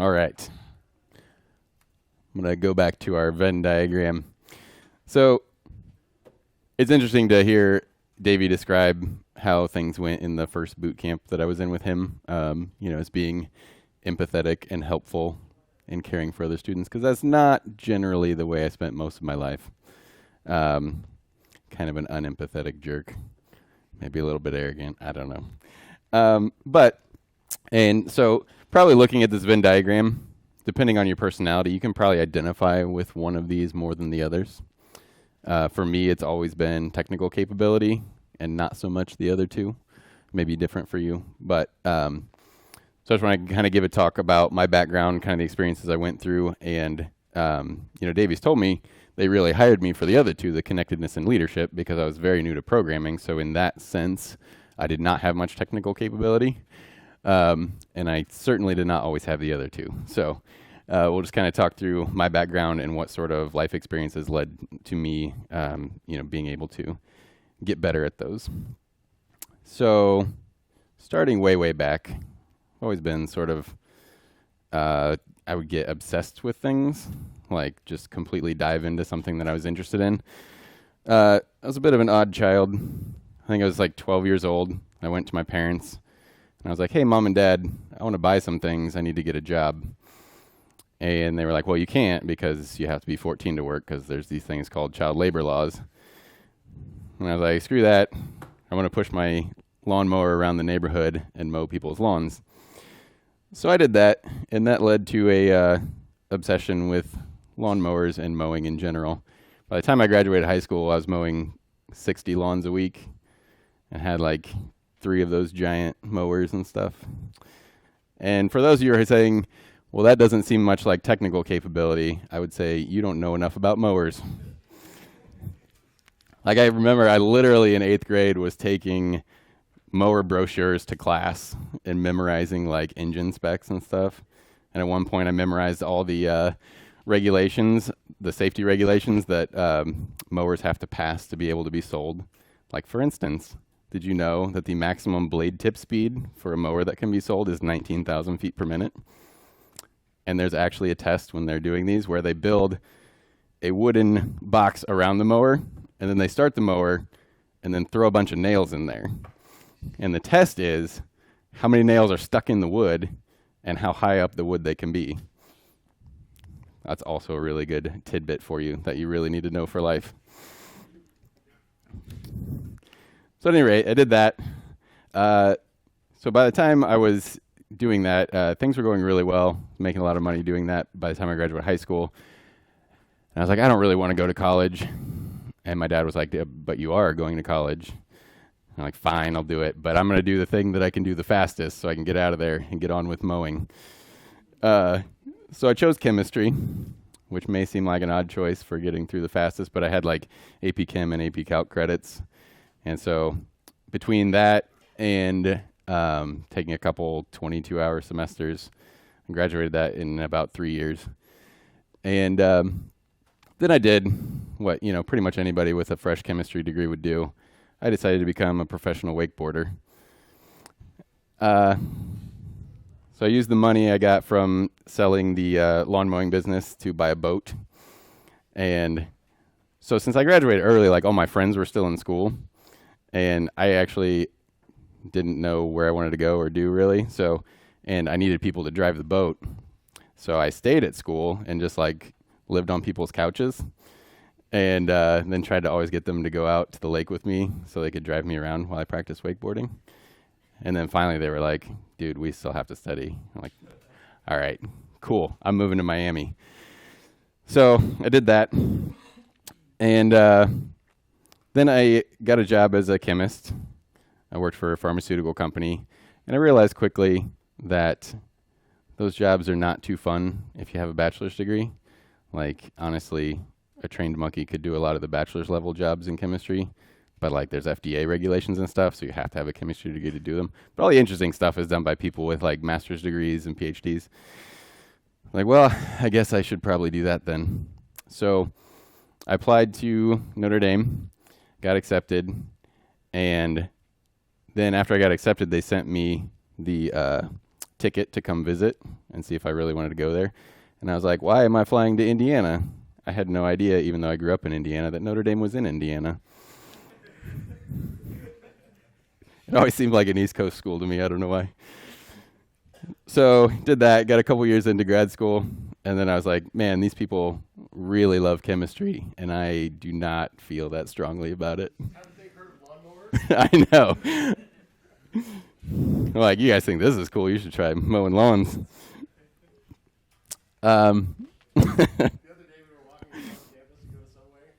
All right. I'm going to go back to our Venn diagram. So it's interesting to hear Davey describe how things went in the first boot camp that I was in with him, as being empathetic and helpful in caring for other students, because that's not generally the way I spent most of my life. Kind of an unempathetic jerk, maybe a little bit arrogant, I don't know. And so probably looking at this Venn diagram, depending on your personality, you can probably identify with one of these more than the others. For me, it's always been technical capability and not so much the other two. Maybe different for you. But so I just want to kind of give a talk about my background, kind of the experiences I went through. And, Davies told me they really hired me for the other two, the connectedness and leadership, because I was very new to programming. So in that sense, I did not have much technical capability. And I certainly did not always have the other two. So we'll just kind of talk through my background and what sort of life experiences led to me, being able to get better at those. So starting way, way back, always been sort of, I would get obsessed with things, like just completely dive into something that I was interested in. I was a bit of an odd child. I think I was like 12 years old. I went to my parents and I was like, hey, Mom and Dad, I want to buy some things. I need to get a job. And they were like, well, you can't because you have to be 14 to work because there's these things called child labor laws. And I was like, screw that. I want to push my lawnmower around the neighborhood and mow people's lawns. So I did that, and that led to a obsession with lawnmowers and mowing in general. By the time I graduated high school, I was mowing 60 lawns a week and had like 3 of those giant mowers and stuff. And for those of you who are saying, well, that doesn't seem much like technical capability, I would say you don't know enough about mowers. Like I remember I literally in 8th grade was taking mower brochures to class and memorizing like engine specs and stuff. And at one point I memorized all the regulations, the safety regulations that mowers have to pass to be able to be sold. Like for instance, did you know that the maximum blade tip speed for a mower that can be sold is 19,000 feet per minute? And there's actually a test when they're doing these where they build a wooden box around the mower, and then they start the mower and then throw a bunch of nails in there. And the test is how many nails are stuck in the wood and how high up the wood they can be. That's also a really good tidbit for you that you really need to know for life. So at any rate, I did that. So by the time I was doing that, things were going really well, making a lot of money doing that by the time I graduated high school. And I was like, I don't really want to go to college. And my dad was like, but you are going to college. I'm like, fine, I'll do it. But I'm going to do the thing that I can do the fastest so I can get out of there and get on with mowing. So I chose chemistry, which may seem like an odd choice for getting through the fastest, but I had like AP Chem and AP Calc credits. And so between that and taking a couple 22-hour semesters, I graduated that in about 3 years. And then I did what, pretty much anybody with a fresh chemistry degree would do. I decided to become a professional wakeboarder. So I used the money I got from selling the lawn mowing business to buy a boat. And so since I graduated early, like all my friends were still in school, and I actually didn't know where I wanted to go or do really. And I needed people to drive the boat. So I stayed at school and just like lived on people's couches. And then tried to always get them to go out to the lake with me so they could drive me around while I practiced wakeboarding. And then finally they were like, dude, we still have to study. I'm like, all right, cool. I'm moving to Miami. So I did that. And then I got a job as a chemist. I worked for a pharmaceutical company. And I realized quickly that those jobs are not too fun if you have a bachelor's degree. Like, honestly, a trained monkey could do a lot of the bachelor's level jobs in chemistry, but like there's FDA regulations and stuff, so you have to have a chemistry degree to do them. But all the interesting stuff is done by people with like master's degrees and PhDs. Like, well, I guess I should probably do that then. So I applied to Notre Dame, got accepted, and then after I got accepted, they sent me the ticket to come visit and see if I really wanted to go there. And I was like, why am I flying to Indiana? I had no idea, even though I grew up in Indiana, that Notre Dame was in Indiana. It always seemed like an East Coast school to me. I don't know why. So did that, got a couple years into grad school, and then I was like, man, these people really love chemistry, and I do not feel that strongly about it. Haven't they heard of lawnmowers? I know. I'm like, you guys think this is cool, you should try mowing lawns. The other day we were walking across campus to go to Subway,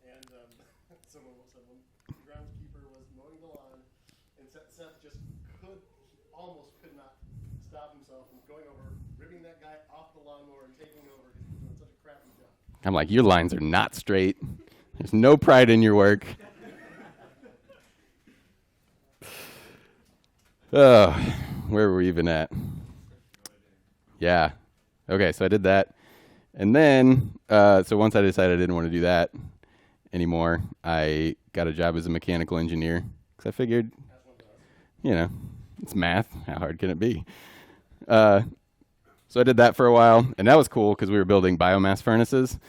and some groundskeeper was mowing the lawn, and Seth just almost could not stop himself from going over, ripping that guy off the lawnmower and taking over because he was doing such a crappy job. I'm like, your lines are not straight. There's no pride in your work. Oh, where were we even at? Yeah. Okay, so I did that. And then, so once I decided I didn't want to do that anymore, I got a job as a mechanical engineer. Because I figured, it's math. How hard can it be? So I did that for a while, and that was cool because we were building biomass furnaces.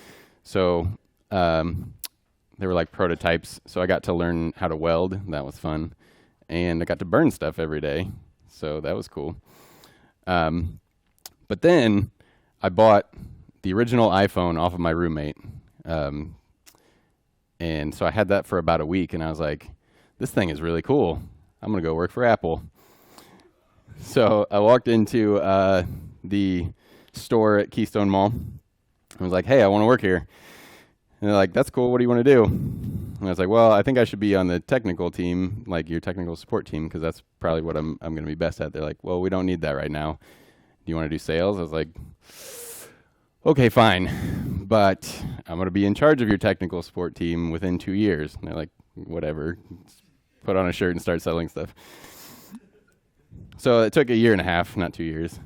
So they were like prototypes. So I got to learn how to weld. That was fun. And I got to burn stuff every day. So that was cool. But then I bought the original iPhone off of my roommate. And so I had that for about a week, and I was like, this thing is really cool. I'm going to go work for Apple. So I walked into the store at Keystone Mall. I was like, hey, I want to work here. And they're like, that's cool. What do you want to do? And I was like, well, I think I should be on the technical team, like your technical support team, because that's probably what I'm going to be best at. They're like, well, we don't need that right now. Do you want to do sales? I was like, okay, fine. But I'm going to be in charge of your technical support team within 2 years. And they're like, whatever. Put on a shirt and start selling stuff. So it took 1.5 years, not 2 years.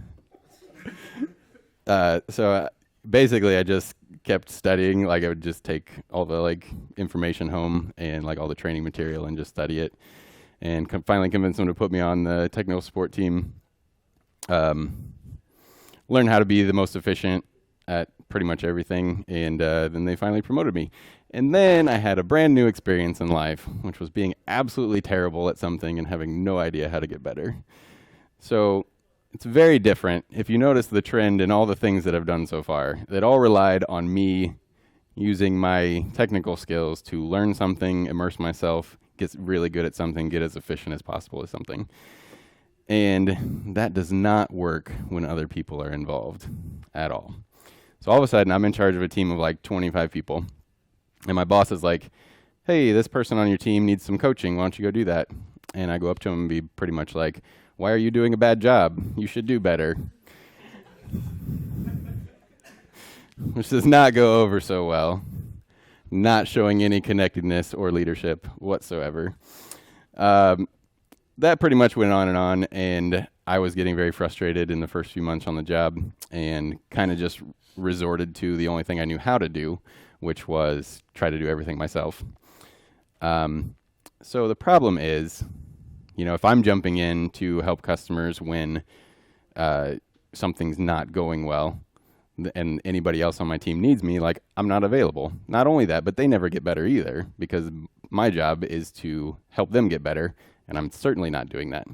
Basically, I just kept studying. Like, I would just take all the information home and all the training material and just study it. And finally convinced them to put me on the technical support team. Learn how to be the most efficient at pretty much everything. And then they finally promoted me. And then I had a brand new experience in life, which was being absolutely terrible at something and having no idea how to get better. So it's very different. If you notice the trend in all the things that I've done so far, that all relied on me using my technical skills to learn something, immerse myself, get really good at something, get as efficient as possible at something. And that does not work when other people are involved at all. So all of a sudden, I'm in charge of a team of 25 people. And my boss is like, hey, this person on your team needs some coaching. Why don't you go do that? And I go up to him and be pretty much like, why are you doing a bad job? You should do better. Which does not go over so well. Not showing any connectedness or leadership whatsoever. That pretty much went on, and I was getting very frustrated in the first few months on the job and kind of just resorted to the only thing I knew how to do, which was try to do everything myself. So the problem is, if I'm jumping in to help customers when something's not going well and anybody else on my team needs me, I'm not available. Not only that, but they never get better either because my job is to help them get better, and I'm certainly not doing that.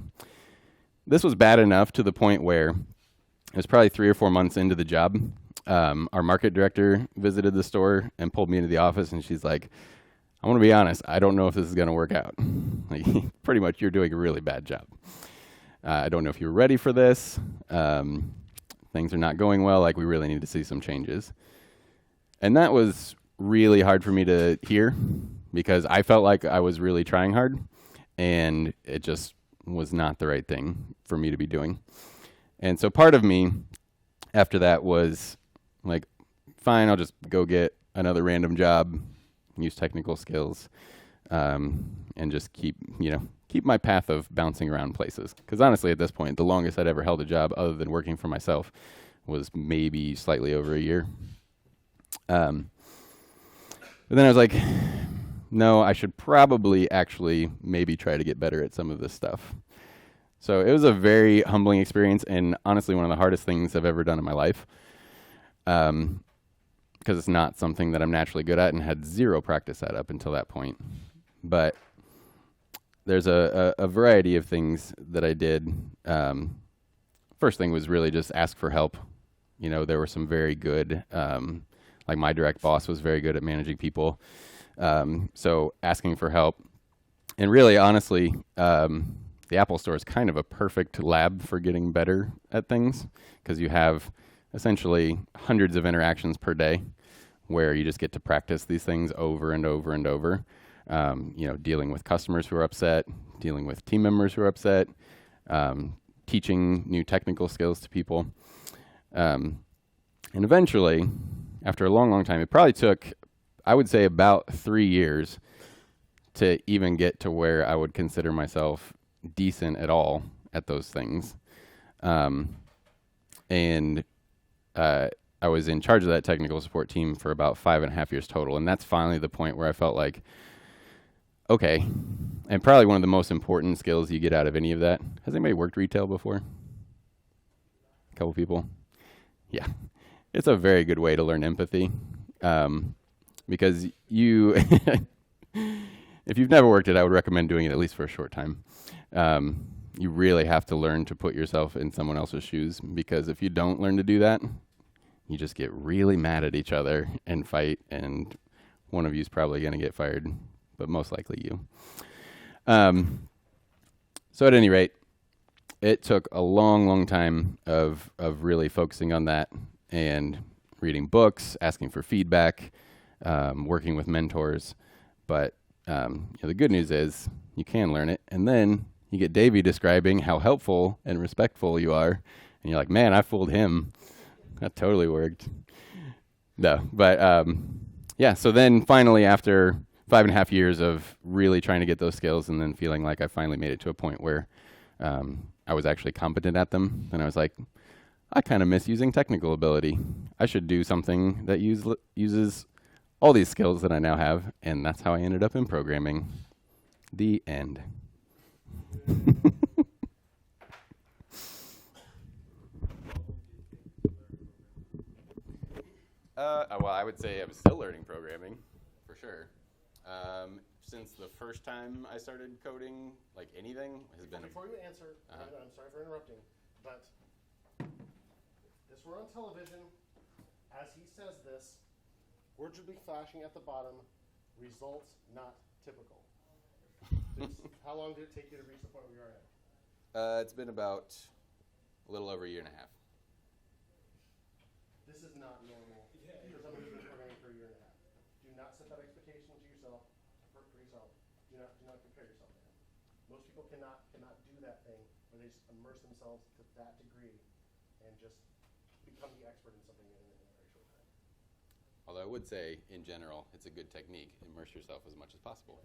This was bad enough to the point where it was probably 3 or 4 months into the job. Our market director visited the store and pulled me into the office, and she's like, I want to be honest, I don't know if this is going to work out. Pretty much, you're doing a really bad job. I don't know if you're ready for this. Things are not going well. We really need to see some changes. And that was really hard for me to hear because I felt like I was really trying hard, and it just was not the right thing for me to be doing. And so part of me after that was like, fine, I'll just go get another random job, use technical skills, and just keep my path of bouncing around places. Because honestly, at this point, the longest I'd ever held a job other than working for myself was maybe slightly over a year. But then I was like, no, I should probably actually maybe try to get better at some of this stuff. So it was a very humbling experience, and honestly, one of the hardest things I've ever done in my life. Because it's not something that I'm naturally good at and had zero practice at up until that point. But there's a variety of things that I did. First thing was really just ask for help. You know, there were some very good, like my direct boss was very good at managing people. So asking for help. And really, honestly, the Apple Store is kind of a perfect lab for getting better at things because you have essentially hundreds of interactions per day where you just get to practice these things over and over and over. You know, dealing with customers who are upset, dealing with team members who are upset, teaching new technical skills to people. And eventually, after a long, long time, it probably took, I would say, about 3 years to even get to where I would consider myself decent at all at those things. And I was in charge of that technical support team for about 5.5 years total. And that's finally the point where I felt like, okay, and probably one of the most important skills you get out of any of that. Has anybody worked retail before? A couple people? Yeah. It's a very good way to learn empathy. Because you, if you've never worked it, I would recommend doing it at least for a short time. You really have to learn to put yourself in someone else's shoes, because if you don't learn to do that, you just get really mad at each other and fight, and one of you is probably going to get fired, but most likely you. So at any rate, it took a long, long time of really focusing on that and reading books, asking for feedback, working with mentors. But you know, the good news is you can learn it, and then you get Davey describing how helpful and respectful you are, and you're like, man, I fooled him. That totally worked. No, but yeah, so then finally after 5.5 years of really trying to get those skills and then feeling like I finally made it to a point where I was actually competent at them, and I was like, I kind of miss using technical ability. I should do something that uses all these skills that I now have, and that's how I ended up in programming. The end. Well, I would say I'm still learning programming, for sure. Since the first time I started coding, like anything, has been. Before you answer, I'm sorry for interrupting, but this were on television. As he says this, words will be flashing at the bottom. Results not typical. How long did it take you to reach the point where you are at? It's been about a little over a year and a half. This is not normal for someone who's been programming for a year and a half. Do not set that expectation to yourself, for yourself. Do not compare yourself to him. Most people cannot do that thing where they just immerse themselves to that degree and just become the expert in something in a very short time. Although I would say, in general, it's a good technique. Immerse yourself as much as possible.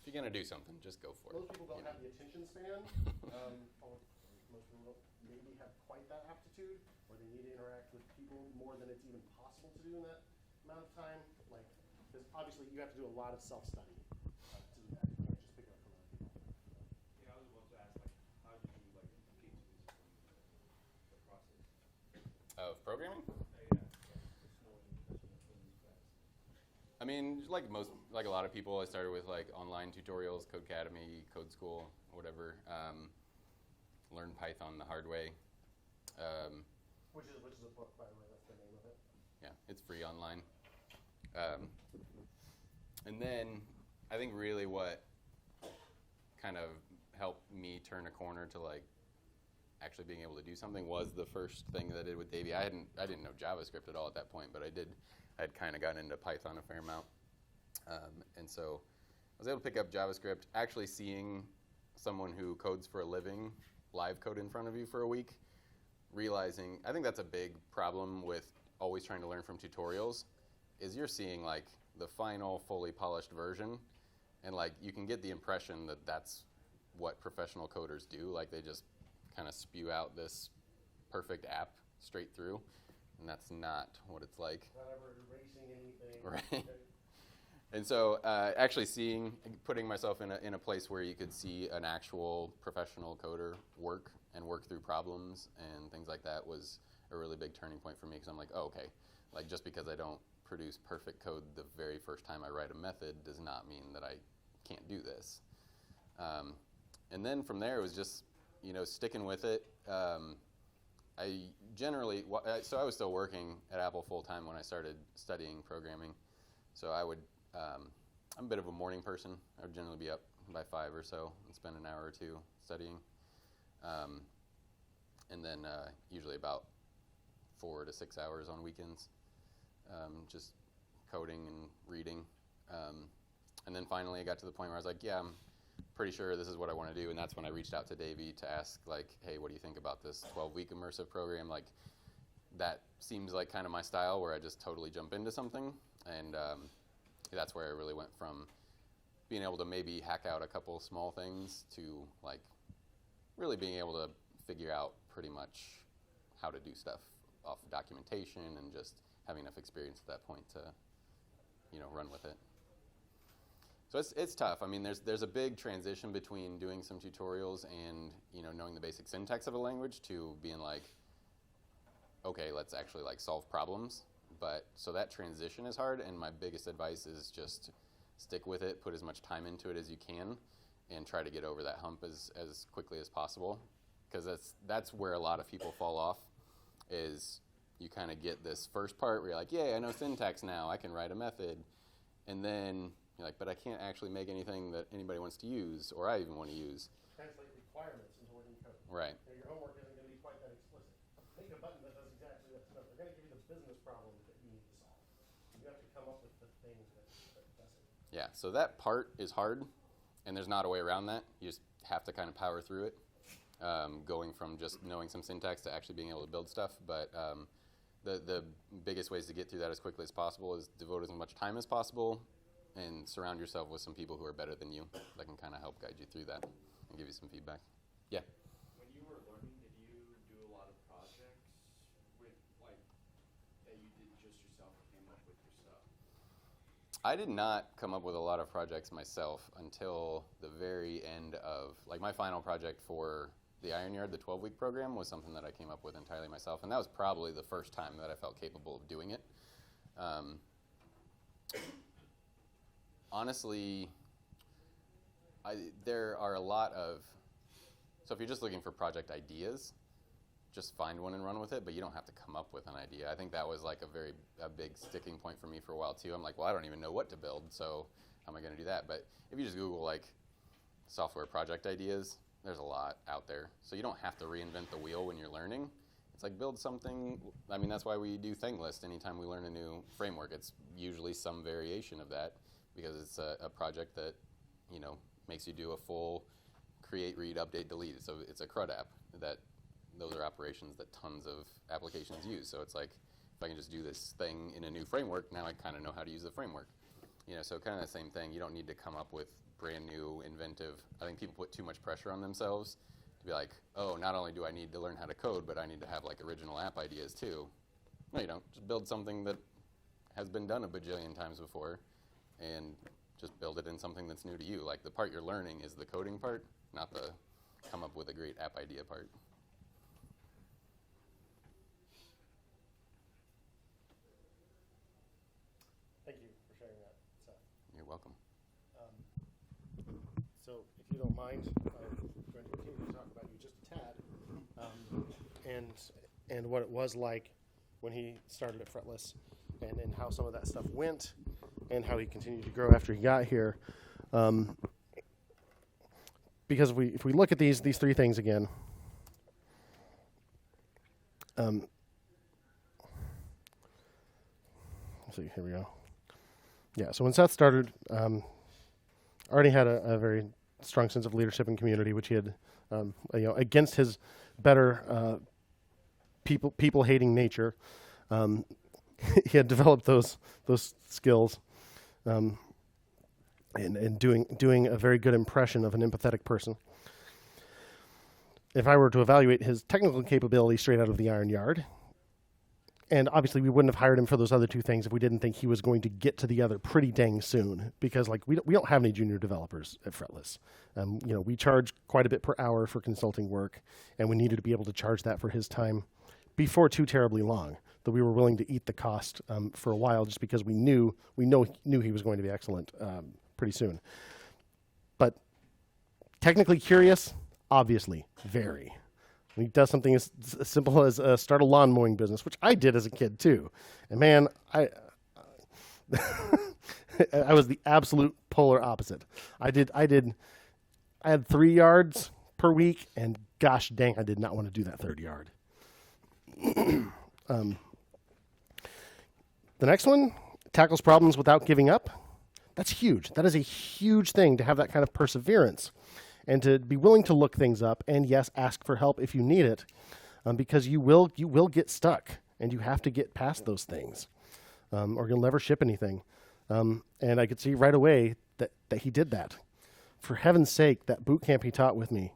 If you're going to do something, just go for it. Most people don't have the attention span. Most people don't maybe have quite that aptitude, or they need to interact with people more than it's even possible to do in that amount of time. Like, because obviously you have to do a lot of self-study to do that. You can't just pick it up from other people. Yeah, I was about to ask, like, how do you like teach the process Of programming? I mean, like a lot of people, I started with like online tutorials, Codecademy, Code School, whatever. Learned Python the hard way. Which is a book, by the way. That's the name of it. Yeah, it's free online. And then I think really what kind of helped me turn a corner to like actually being able to do something was the first thing that I did with Davey. I didn't know JavaScript at all at that point, but I'd kind of gotten into Python a fair amount. And so I was able to pick up JavaScript. Actually seeing someone who codes for a living live code in front of you for a week, realizing, I think that's a big problem with always trying to learn from tutorials, is you're seeing like the final fully polished version, and like you can get the impression that that's what professional coders do. Like they just kind of spew out this perfect app straight through, and that's not what it's like. Not ever erasing anything. Right. And so actually putting myself in a place where you could see an actual professional coder work and work through problems and things like that was a really big turning point for me, because I'm like, oh, okay, like just because I don't produce perfect code the very first time I write a method does not mean that I can't do this. And then from there it was just, sticking with it. I generally, so I was still working at Apple full time when I started studying programming. So I'm a bit of a morning person. I would generally be up by 5 or so and spend an hour or two studying. And then usually about 4 to 6 hours on weekends, just coding and reading. And then finally I got to the point where I was like, yeah, I'm pretty sure this is what I want to do. And that's when I reached out to Davey to ask, like, hey, what do you think about this 12-week immersive program? Like, that seems like kind of my style, where I just totally jump into something. And that's where I really went from being able to maybe hack out a couple small things to like really being able to figure out pretty much how to do stuff off of documentation and just having enough experience at that point to, run with it. So it's tough. I mean, there's a big transition between doing some tutorials and, knowing the basic syntax of a language to being like, okay, let's actually like solve problems. But so that transition is hard, and my biggest advice is just stick with it, put as much time into it as you can, and try to get over that hump as quickly as possible. Because that's where a lot of people fall off, is you kind of get this first part where you're like, yay, I know syntax now, I can write a method. And then you're like, but I can't actually make anything that anybody wants to use, or I even want to use. Translate requirements into working code. Right. Your homework isn't going to be quite that explicit. Make a button that does exactly that. They're going to give you the business problem that you need to solve. You have to come up with the things that does it. Yeah, so that part is hard, and there's not a way around that. You just have to kind of power through it, going from just knowing some syntax to actually being able to build stuff. But the biggest ways to get through that as quickly as possible is devote as much time as possible and surround yourself with some people who are better than you that can kind of help guide you through that and give you some feedback. Yeah? When you were learning, did you do a lot of projects with, like, that you did just yourself or came up with your stuff? I did not come up with a lot of projects myself until the very end of, like, my final project for the Iron Yard, the 12-week program, was something that I came up with entirely myself, and that was probably the first time that I felt capable of doing it. Honestly, there are a lot of, so if you're just looking for project ideas, just find one and run with it, but you don't have to come up with an idea. I think that was like a big sticking point for me for a while too. I'm like, well, I don't even know what to build, so how am I going to do that? But if you just Google like software project ideas, there's a lot out there. So you don't have to reinvent the wheel when you're learning. It's like build something. I mean, that's why we do ThingList. Anytime we learn a new framework, it's usually some variation of that, because it's a project that, makes you do a full create, read, update, delete. So it's a CRUD app. Those are operations that tons of applications use. So it's like, if I can just do this thing in a new framework, now I kind of know how to use the framework. So kind of the same thing. You don't need to come up with brand new, inventive. I think people put too much pressure on themselves to be like, oh, not only do I need to learn how to code, but I need to have like original app ideas too. No, you don't. Just build something that has been done a bajillion times before, and just build it in something that's new to you. Like, the part you're learning is the coding part, not the come up with a great app idea part. Thank you for sharing that, Seth. You're welcome. So, if you don't mind, I'm going to continue to talk about you just a tad, and what it was like when he started at Fretless, and how some of that stuff went, and how he continued to grow after he got here. Because if we look at these three things again, let's see, here we go. Yeah, so when Seth started, already had a very strong sense of leadership and community, which he had, against his better people-hating nature, he had developed those skills, and doing a very good impression of an empathetic person. If I were to evaluate his technical capability straight out of the Iron Yard, And obviously, we wouldn't have hired him for those other two things if we didn't think he was going to get to the other pretty dang soon. Because like we don't have any junior developers at Fretless. We charge quite a bit per hour for consulting work, and we needed to be able to charge that for his time before too terribly long. That we were willing to eat the cost for a while, just because we knew he was going to be excellent pretty soon. But technically curious, obviously, very. He does something as simple as start a lawn mowing business, which I did as a kid too. And man, I was the absolute polar opposite. I had 3 yards per week, and gosh dang, I did not want to do that third yard. The next one, tackles problems without giving up. That's huge. That is a huge thing, to have that kind of perseverance and to be willing to look things up, and yes, ask for help if you need it, because you will get stuck, and you have to get past those things, or you'll never ship anything. And I could see right away that he did that. For heaven's sake, that boot camp he taught with me,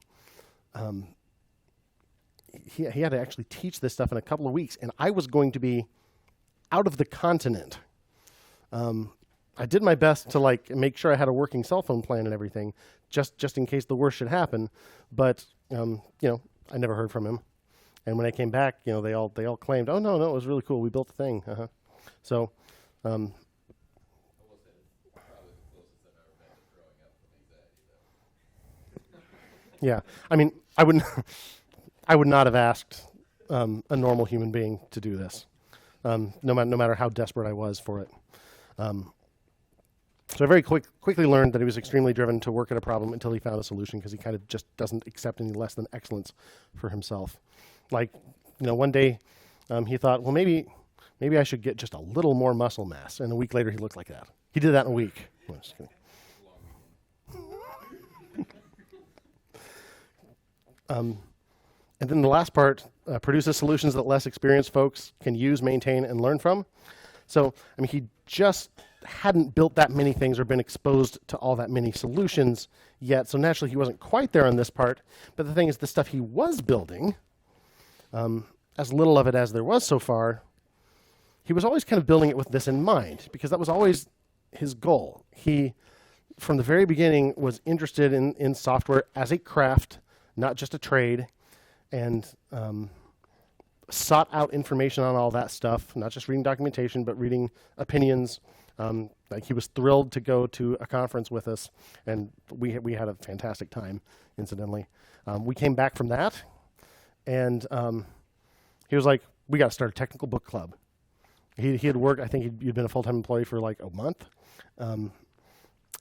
he had to actually teach this stuff in a couple of weeks, and I was going to be out of the continent. I did my best to like make sure I had a working cell phone plan and everything, just in case the worst should happen. But I never heard from him. And when I came back, they all claimed, "Oh no, it was really cool. We built the thing." So, yeah. I mean, I would not have asked a normal human being to do this, no matter how desperate I was for it. So I very quickly learned that he was extremely driven to work at a problem until he found a solution, because he kind of just doesn't accept any less than excellence for himself. Like, one day he thought, well, maybe I should get just a little more muscle mass. And a week later, he looked like that. He did that in a week. I'm just kidding. And then the last part, produces solutions that less experienced folks can use, maintain, and learn from. So, I mean, he just hadn't built that many things or been exposed to all that many solutions yet. So naturally, he wasn't quite there on this part. But the thing is, the stuff he was building, as little of it as there was so far, he was always kind of building it with this in mind, because that was always his goal. He, from the very beginning, was interested in software as a craft, not just a trade, and sought out information on all that stuff, not just reading documentation, but reading opinions. Like, he was thrilled to go to a conference with us, and we had a fantastic time, incidentally. We came back from that, and he was like, we got to start a technical book club. He had worked, I think he'd been a full-time employee for like a month.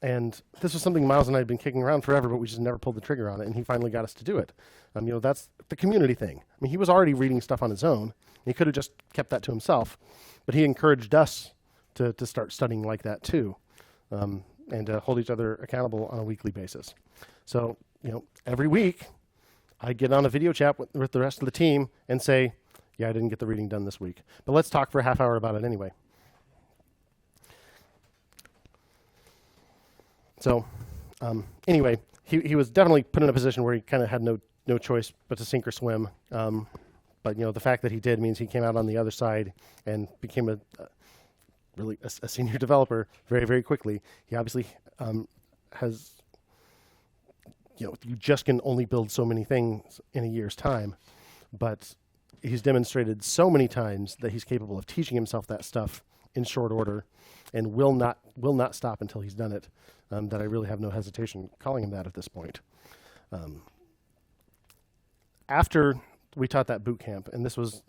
And this was something Miles and I had been kicking around forever, but we just never pulled the trigger on it, and he finally got us to do it. That's the community thing. I mean, he was already reading stuff on his own. He could have just kept that to himself, but he encouraged us to start studying like that too, and to hold each other accountable on a weekly basis. So, every week I get on a video chat with the rest of the team and say, yeah, I didn't get the reading done this week, but let's talk for a half hour about it anyway. So, anyway, he was definitely put in a position where he kind of had no choice but to sink or swim. But the fact that he did means he came out on the other side and became a senior developer very, very quickly. He obviously has, you just can only build so many things in a year's time, but he's demonstrated so many times that he's capable of teaching himself that stuff in short order, and will not stop until he's done it. That I really have no hesitation calling him that at this point. After we taught that boot camp, and this was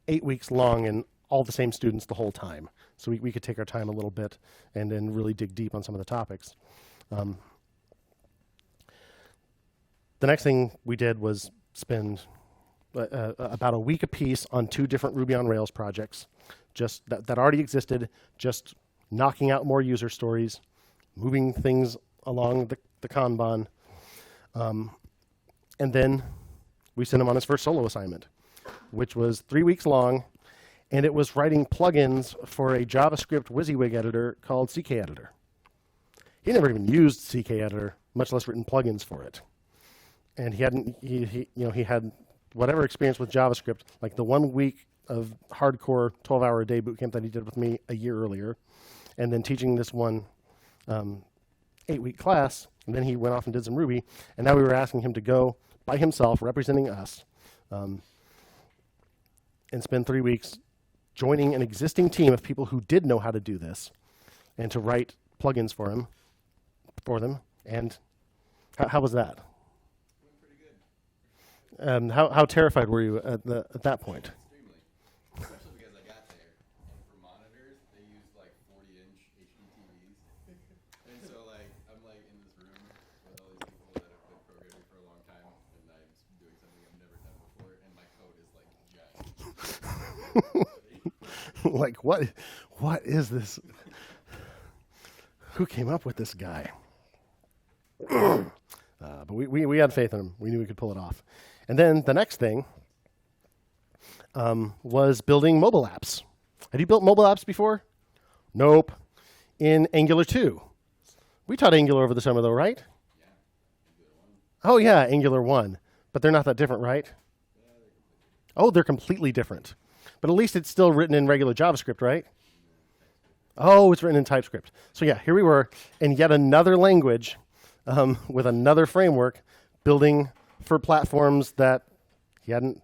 8 weeks long, and all the same students the whole time, so we could take our time a little bit and then really dig deep on some of the topics. The next thing we did was spend about a week apiece on 2 different Ruby on Rails projects, just that already existed, just knocking out more user stories, moving things along the Kanban. And then we sent him on his first solo assignment, which was 3 weeks long, and it was writing plugins for a JavaScript WYSIWYG editor called CK Editor. He never even used CK Editor, much less written plugins for it. And he had whatever experience with JavaScript. Like, the 1 week of hardcore 12-hour-a-day boot camp that he did with me a year earlier, and then teaching this one 8-week class. And then he went off and did some Ruby, and now we were asking him to go by himself, representing us, and spend 3 weeks joining an existing team of people who did know how to do this, and to write plugins for them. And how was that? Doing pretty good. How terrified were you at that point? Extremely. Especially because I got there, and for monitors, they use like 40-inch HD TVs. And so like, I'm like in this room with all these people that have been programming for a long time, and I'm doing something I've never done before, and my code is like just. Like, what is this? Who came up with this guy? But we had faith in him. We knew we could pull it off. And then the next thing was building mobile apps. Had you built mobile apps before? Nope. In Angular 2. We taught Angular over the summer, though, right? Yeah. Oh, yeah, Angular 1. But they're not that different, right? Oh, they're completely different. But at least it's still written in regular JavaScript, right? Oh, it's written in TypeScript. So yeah, here we were in yet another language with another framework building for platforms that he hadn't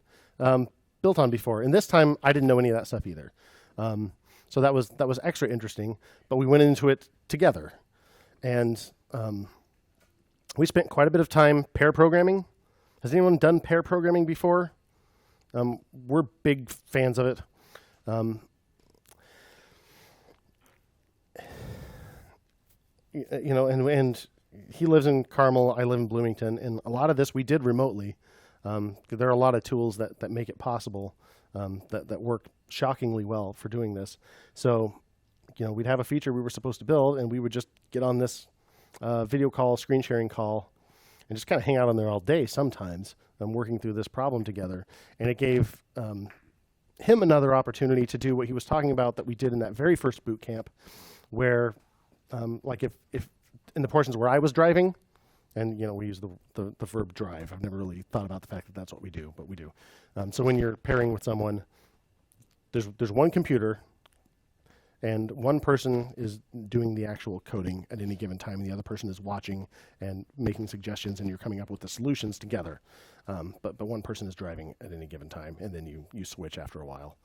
built on before. And this time, I didn't know any of that stuff either. So that was extra interesting. But we went into it together. And we spent quite a bit of time pair programming. Has anyone done pair programming before? We're big fans of it. And he lives in Carmel, I live in Bloomington, and a lot of this we did remotely. There are a lot of tools that make it possible, that work shockingly well for doing this. So, we'd have a feature we were supposed to build, and we would just get on this video call, screen sharing call, and just kind of hang out on there all day sometimes, working through this problem together. And it gave him another opportunity to do what he was talking about that we did in that very first boot camp, where like if in the portions where I was driving, and we use the verb drive. I've never really thought about the fact that that's what we do, but we do. So when you're pairing with someone, there's one computer, and one person is doing the actual coding at any given time, and the other person is watching and making suggestions, and you're coming up with the solutions together. But one person is driving at any given time, and then you switch after a while.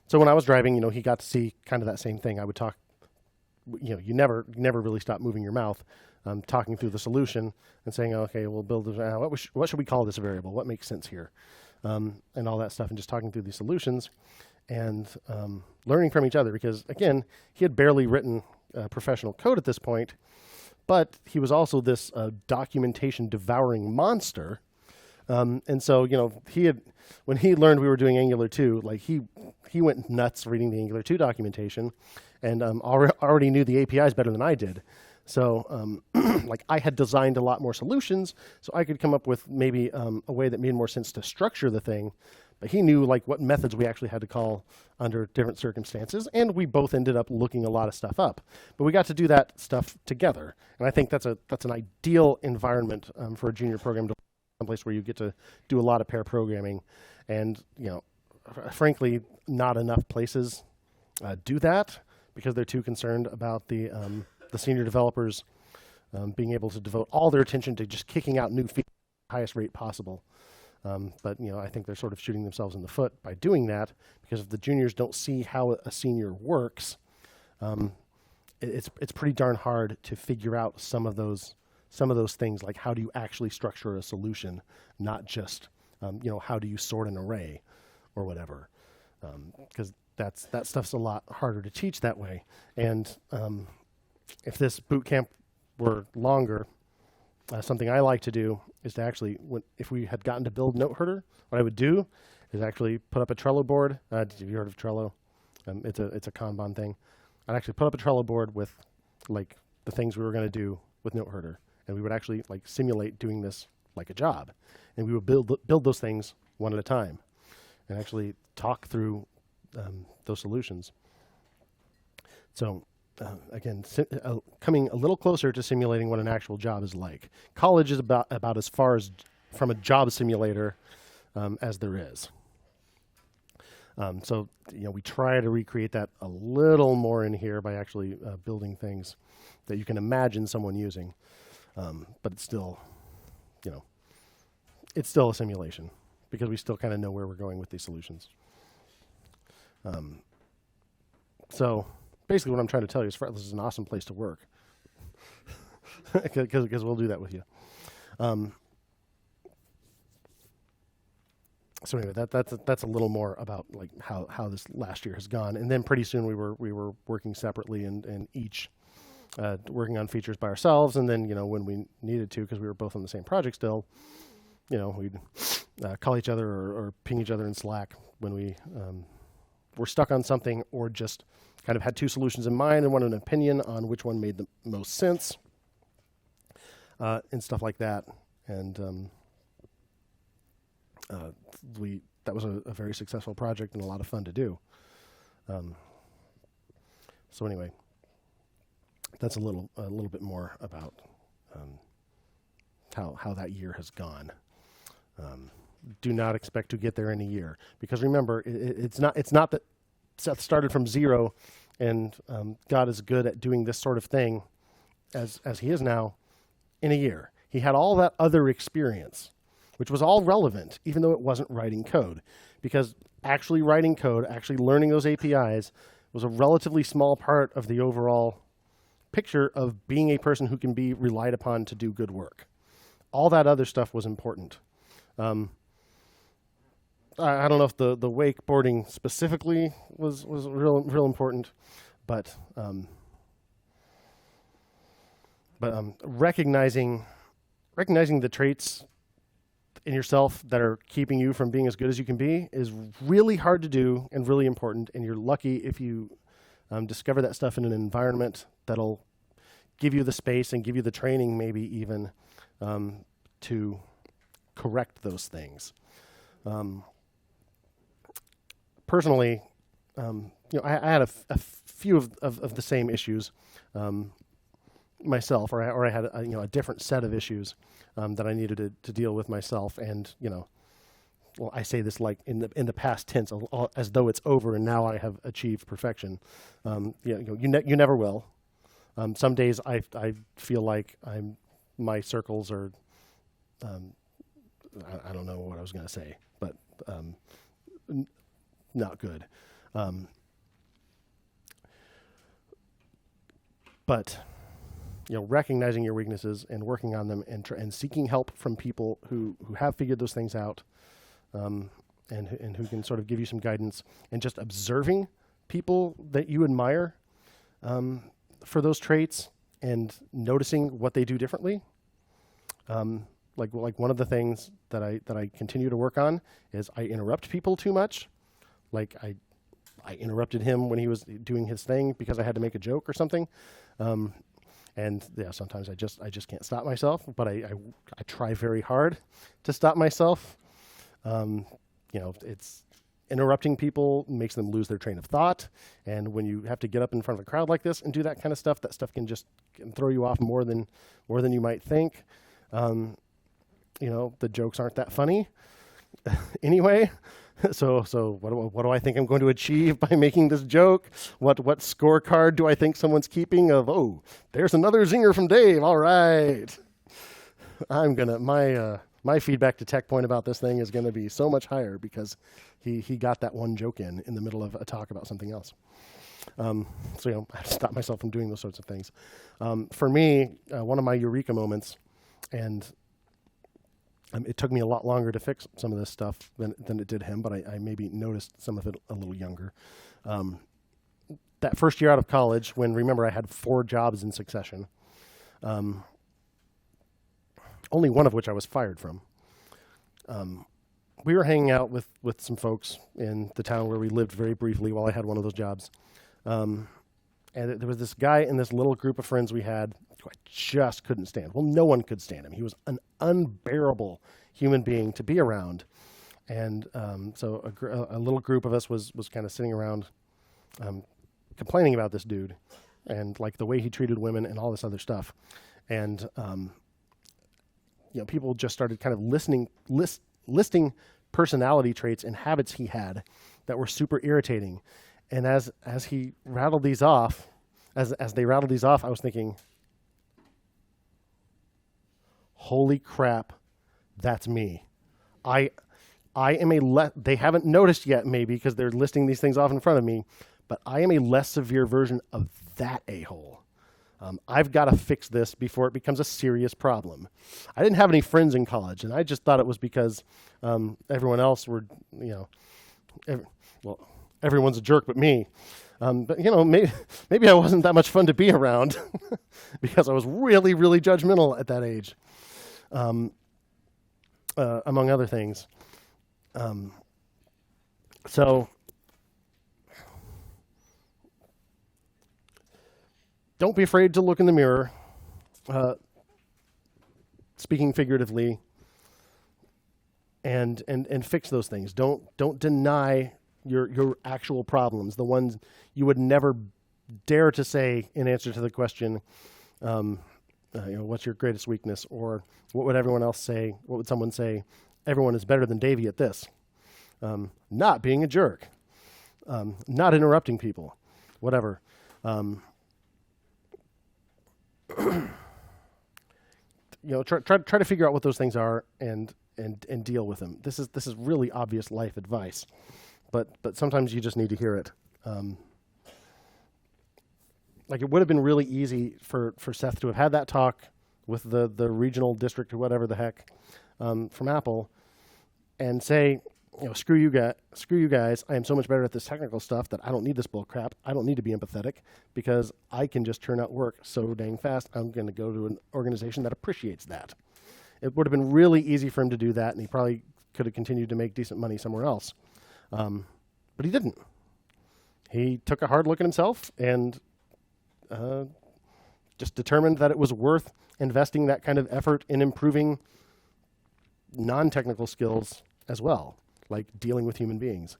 So when I was driving, he got to see kind of that same thing. I would talk, you never really stop moving your mouth, talking through the solution and saying, okay, we'll build this. What should we call this variable? What makes sense here? And all that stuff, and just talking through these solutions and learning from each other. Because again, he had barely written professional code at this point, but he was also this documentation devouring monster. And so, when he learned we were doing Angular 2, like he went nuts reading the Angular 2 documentation, and already knew the APIs better than I did. So, like I had designed a lot more solutions, so I could come up with maybe a way that made more sense to structure the thing. But he knew like what methods we actually had to call under different circumstances, and we both ended up looking a lot of stuff up. But we got to do that stuff together, and I think that's an ideal environment for a junior program to someplace where you get to do a lot of pair programming. And frankly, not enough places do that because they're too concerned about the senior developers being able to devote all their attention to just kicking out new features at the highest rate possible. But I think they're sort of shooting themselves in the foot by doing that, because if the juniors don't see how a senior works, it's pretty darn hard to figure out some of those things, like how do you actually structure a solution, not just how do you sort an array or whatever, because that stuff's a lot harder to teach that way. And if this boot camp were longer, something I like to do is to actually, if we had gotten to build Note Herder, what I would do is actually put up a Trello board. Have you heard of Trello? It's a Kanban thing. I'd actually put up a Trello board with like the things we were going to do with Note Herder, and we would actually like simulate doing this like a job, and we would build those things one at a time, and actually talk through those solutions. So. Again, coming a little closer to simulating what an actual job is like. College is about as far as from a job simulator as there is. So, we try to recreate that a little more in here by actually building things that you can imagine someone using. But it's still, it's still a simulation because we still kind of know where we're going with these solutions. So basically what I'm trying to tell you is Fretless is an awesome place to work because we'll do that with you. So anyway, that's a little more about like how this last year has gone, and then pretty soon we were working separately and each working on features by ourselves, and then when we needed to, because we were both on the same project still, we'd call each other or ping each other in Slack when we were stuck on something or just kind of had two solutions in mind and wanted an opinion on which one made the most sense, and stuff like that, and that was a very successful project and a lot of fun to do. So anyway, that's a little bit more about how that year has gone. Do not expect to get there in a year, because remember, it's not that Seth started from zero and got as good at doing this sort of thing as he is now in a year. He had all that other experience, which was all relevant, even though it wasn't writing code, because actually writing code, actually learning those APIs was a relatively small part of the overall picture of being a person who can be relied upon to do good work. All that other stuff was important. I don't know if the wakeboarding specifically was real important, but recognizing the traits in yourself that are keeping you from being as good as you can be is really hard to do and really important. And you're lucky if you discover that stuff in an environment that'll give you the space and give you the training, maybe even to correct those things. Personally, I had a few of the same issues myself, or I had a different set of issues that I needed to deal with myself, and well, I say this like in the past tense, as though it's over and now I have achieved perfection. You never will. Some days I feel like my circles are I don't know what I was going to say, but not good. But recognizing your weaknesses and working on them and seeking help from people who have figured those things out, and who can sort of give you some guidance, and just observing people that you admire for those traits and noticing what they do differently. Like one of the things that I continue to work on is I interrupt people too much. Like I interrupted him when he was doing his thing because I had to make a joke or something. And yeah, sometimes I just can't stop myself, but I try very hard to stop myself. It's interrupting people makes them lose their train of thought. And when you have to get up in front of a crowd like this and do that kind of stuff, that stuff can throw you off more than you might think. The jokes aren't that funny anyway. So what do I think I'm going to achieve by making this joke? What scorecard do I think someone's keeping of, oh, there's another zinger from Dave. All right. My feedback to Tech Point about this thing is going to be so much higher because he got that one joke in the middle of a talk about something else. I have to stop myself from doing those sorts of things. For me, one of my eureka moments, and it took me a lot longer to fix some of this stuff than it did him, but I maybe noticed some of it a little younger. That first year out of college, when, remember, I had 4 jobs in succession, only one of which I was fired from. We were hanging out with some folks in the town where we lived very briefly while I had one of those jobs. And there was this guy in this little group of friends we had who I just couldn't stand. Well, no one could stand him. He was an unbearable human being to be around. And so a little group of us was kind of sitting around complaining about this dude and like the way he treated women and all this other stuff. And people just started kind of listing personality traits and habits he had that were super irritating. And as he rattled these off, as they rattled these off, I was thinking, holy crap, that's me. I am they haven't noticed yet, maybe, because they're listing these things off in front of me, but I am a less severe version of that a-hole. I've got to fix this before it becomes a serious problem. I didn't have any friends in college, and I just thought it was because everyone else were, everyone's a jerk but me. But, maybe I wasn't that much fun to be around because I was really, really judgmental at that age, among other things. So don't be afraid to look in the mirror, speaking figuratively, and fix those things. Don't deny your actual problems, the ones you would never dare to say in answer to the question, what's your greatest weakness, or what would everyone else say? What would someone say? Everyone is better than Davey at this. Not being a jerk, not interrupting people, whatever. Try to figure out what those things are and deal with them. This is really obvious life advice, but sometimes you just need to hear it. Like, it would have been really easy for Seth to have had that talk with the regional district or whatever the heck from Apple, and say, screw you guys. I am so much better at this technical stuff that I don't need this bull crap. I don't need to be empathetic because I can just turn out work so dang fast. I'm going to go to an organization that appreciates that. It would have been really easy for him to do that, and he probably could have continued to make decent money somewhere else. But he didn't. He took a hard look at himself and just determined that it was worth investing that kind of effort in improving non-technical skills as well, like dealing with human beings.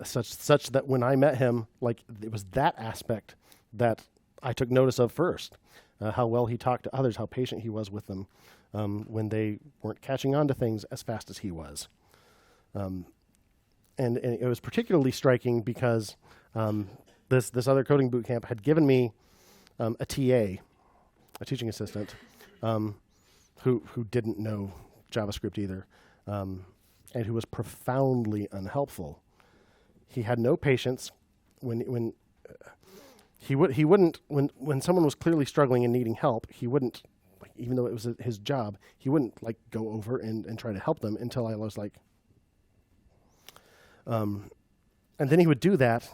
Such that when I met him, like, it was that aspect that I took notice of first. How well he talked to others, how patient he was with them when they weren't catching on to things as fast as he was. And it was particularly striking because this other coding boot camp had given me a TA, a teaching assistant, who didn't know JavaScript either, and who was profoundly unhelpful. He had no patience when someone was clearly struggling and needing help. He wouldn't, like, even though it was his job, he wouldn't like go over and try to help them until I was like, and then he would do that,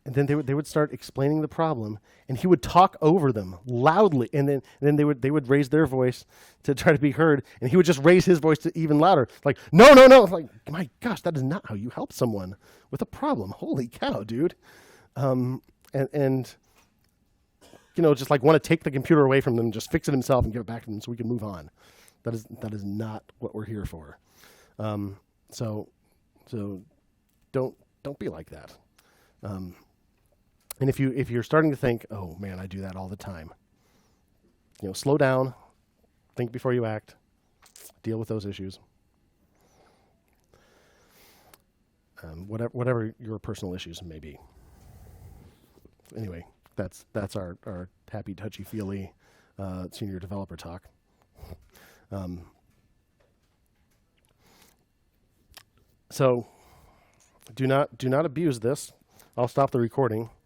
and then they would start explaining the problem, and he would talk over them loudly, and then they would raise their voice to try to be heard, and he would just raise his voice to even louder, like, no. Like, my gosh, that is not how you help someone with a problem. Holy cow, dude. And just like want to take the computer away from them, just fix it himself and give it back to them so we can move on. That is not what we're here for. So don't be like that. And if you're starting to think, oh man, I do that all the time, slow down, think before you act, deal with those issues. Whatever your personal issues may be. Anyway, that's our happy, touchy-feely senior developer talk. So do not abuse this. I'll stop the recording.